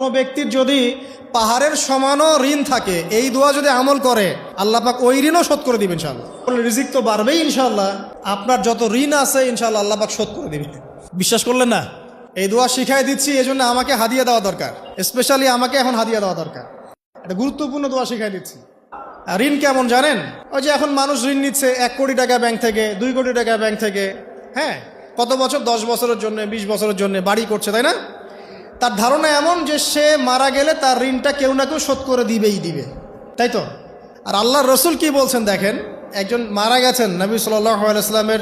কোনো ব্যক্তির যদি পাহাড়ের সমানও ঋণ থাকে, এই দোয়া যদি আমল করে আল্লাহ পাক ওই ঋণও শোধ করে দিবেন ইনশাআল্লাহ। রিজিক তো বাড়বেই ইনশাআল্লাহ, আপনার যত ঋণ আছে ইনশাআল্লাহ আল্লাহ পাক শোধ করে দিবেন। বিশ্বাস করলেন না? এই দোয়া শিখাই দিচ্ছি, এই জন্য আমাকে হাদিয়া দেওয়া দরকার, স্পেশালি আমাকে এখন হাদিয়া দেওয়া দরকার। এটা গুরুত্বপূর্ণ দোয়া শিখাই দিচ্ছি। আর ঋণ কেমন জানেন? ওই যে এখন মানুষ ঋণ নিচ্ছে 1 কোটি টাকা ব্যাংক থেকে, 2 কোটি টাকা ব্যাংক থেকে, হ্যাঁ, কত বছর, 10 বছরের জন্য, 20 বছরের জন্য বাড়ি করছে, তাই না? তার ধারণা এমন যে সে মারা গেলে তার ঋণটা কেউ না কেউ শোধ করে দিবেই দিবে, তাই তো? আর আল্লাহর রসুল কি বলছেন দেখেন, একজন মারা গেছেন, নবী সাল্লাল্লাহু আলাইহি ওয়াসাল্লামের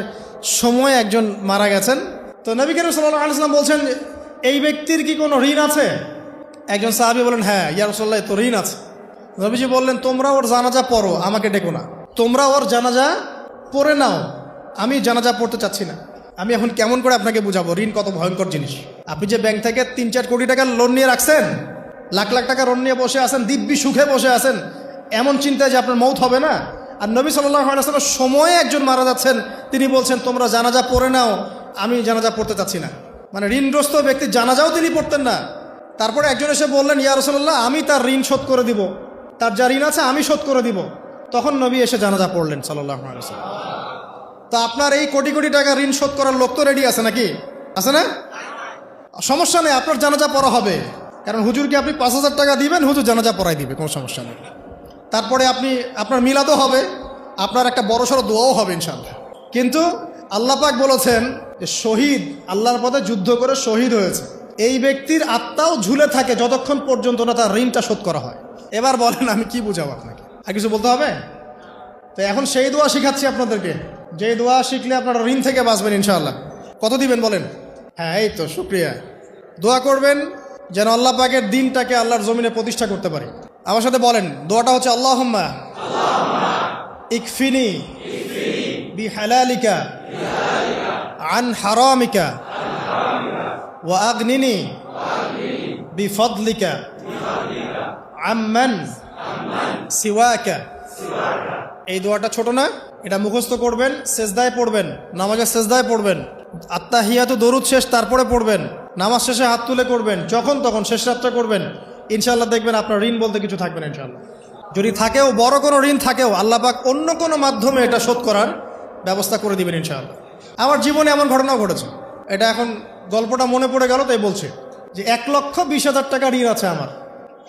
সময় একজন মারা গেছেন। তো নবী করিম সাল্লাল্লাহু আলাইহি ওয়াসাল্লাম বলছেন, এই ব্যক্তির কি কোনো ঋণ আছে? একজন সাহাবী বলেন, হ্যাঁ ইয়া রাসূলুল্লাহ, তো ঋণ আছে। নবীজি বললেন, তোমরা ওর জানাজা পড়ো, আমাকে ডেকো না। তোমরা ওর জানাজা পড়ে নাও, আমি জানাজা পড়তে চাচ্ছি না। আমি এখন কেমন করে আপনাকে বুঝাবো ঋণ কত ভয়ঙ্কর জিনিস? আপনি যে ব্যাংক থেকে 3-4 কোটি টাকার লোন নিয়ে রাখছেন, লাখ লাখ টাকা লোন নিয়ে বসে আছেন, দিব্যি সুখে বসে আছেন, এমন চিন্তায় যে আপনার মৌত হবে না। আর নবী সাল্লাল্লাহু আলাইহি ওয়াসাল্লামের সময়ে একজন মারা যাচ্ছেন, তিনি বলছেন তোমরা জানাজা পড়ে নাও, আমি জানাজা পড়তে চাচ্ছি না। মানে ঋণগ্রস্ত ব্যক্তির জানাজাও তিনি পড়তেন না। তারপরে একজন এসে বললেন, ইয়া রাসূলুল্লাহ, আমি তার ঋণ শোধ করে দিব, তার যা ঋণ আছে আমি শোধ করে দিব। তখন নবী এসে জানাজা পড়লেন সাল্লাল্লাহু আলাইহি ওয়াসাল্লাম। তা আপনার এই কোটি কোটি টাকা ঋণ শোধ করার লোক তো রেডি আছে নাকি? আছে না? সমস্যা নেই, আপনার জানাজা পড়া হবে। কারণ হুজুরকে আপনি 5,000 টাকা দিবেন, হুজুর জানাজা পড়াই দিবে, কোনো সমস্যা নেই। তারপরে আপনার মিলাদও হবে, আপনার একটা বড়সড় দোয়াও হবে ইনশাআল্লাহ। কিন্তু আল্লাহ পাক বলেছেন যে শহীদ, আল্লাহর পথে যুদ্ধ করে শহীদ হয়েছে, এই ব্যক্তির আত্মাও ঝুলে থাকে যতক্ষণ পর্যন্ত না তার ঋণটা শোধ করা হয়। এবার বলেন আমি কি বুঝাবো আপনাকে? আর কিছু বলতে হবে? তো এখন সেই দোয়া শিখাচ্ছি আপনাদেরকে, যে দোয়া শিখলে আপনারা ঋণ থেকে বাঁচবেন ইনশাআল্লাহ। কত দিবেন বলেন? হ্যাঁ, এই তো, শুকরিয়া। দোয়া করবেন যেন আল্লাহ পাকের দিনটাকে আল্লাহর জমিনে প্রতিষ্ঠা করতে পারি। আমার সাথে বলেন, দোয়াটা হচ্ছে আল্লাহুম্মা ইকফিনি বিহালালিকা আন হারামিকা ওয়া আগনিনি বিফদলিকা আম্মান সিওয়াকা। এই দোয়াটা ছোট না, এটা মুখস্থ করবেন, সেজদায় পড়বেন, নামাজের সেজদায় পড়বেন, আত্তাহিয়াতু দরুদ শেষ তারপরে পড়বেন, নামাজ শেষে হাত তুলে করবেন, যখন তখন শেষ রাতটা করবেন। ইনশাআল্লাহ দেখবেন আপনার ঋণ বলতে কিছু থাকবে না ইনশাআল্লাহ। যদি থাকেও, বড় কোনো ঋণ থাকেও, আল্লাহ পাক অন্য কোনো মাধ্যমে এটা শোধ করার ব্যবস্থা করে দিবেন ইনশাআল্লাহ। আমার জীবনে এমন ঘটনাও ঘটেছে, এটা এখন গল্পটা মনে পড়ে গেল তাই বলছে, যে 1,20,000 টাকা ঋণ আছে আমার,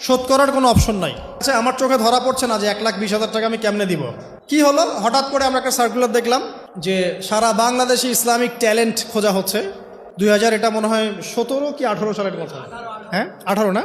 শোধ করার কোনো অপশন নাই। আচ্ছা, আমার চোখে ধরা পড়ছে না যে 1,20,000 টাকা আমি কেমনে দিব। কি হলো, হঠাৎ করে আমরা একটা সার্কুলার দেখলাম যে সারা বাংলাদেশে ইসলামিক ট্যালেন্ট খোঁজা হচ্ছে। 2000 এটা মনে হয় 17 কি 18 সালের কথা, হ্যাঁ 18 না,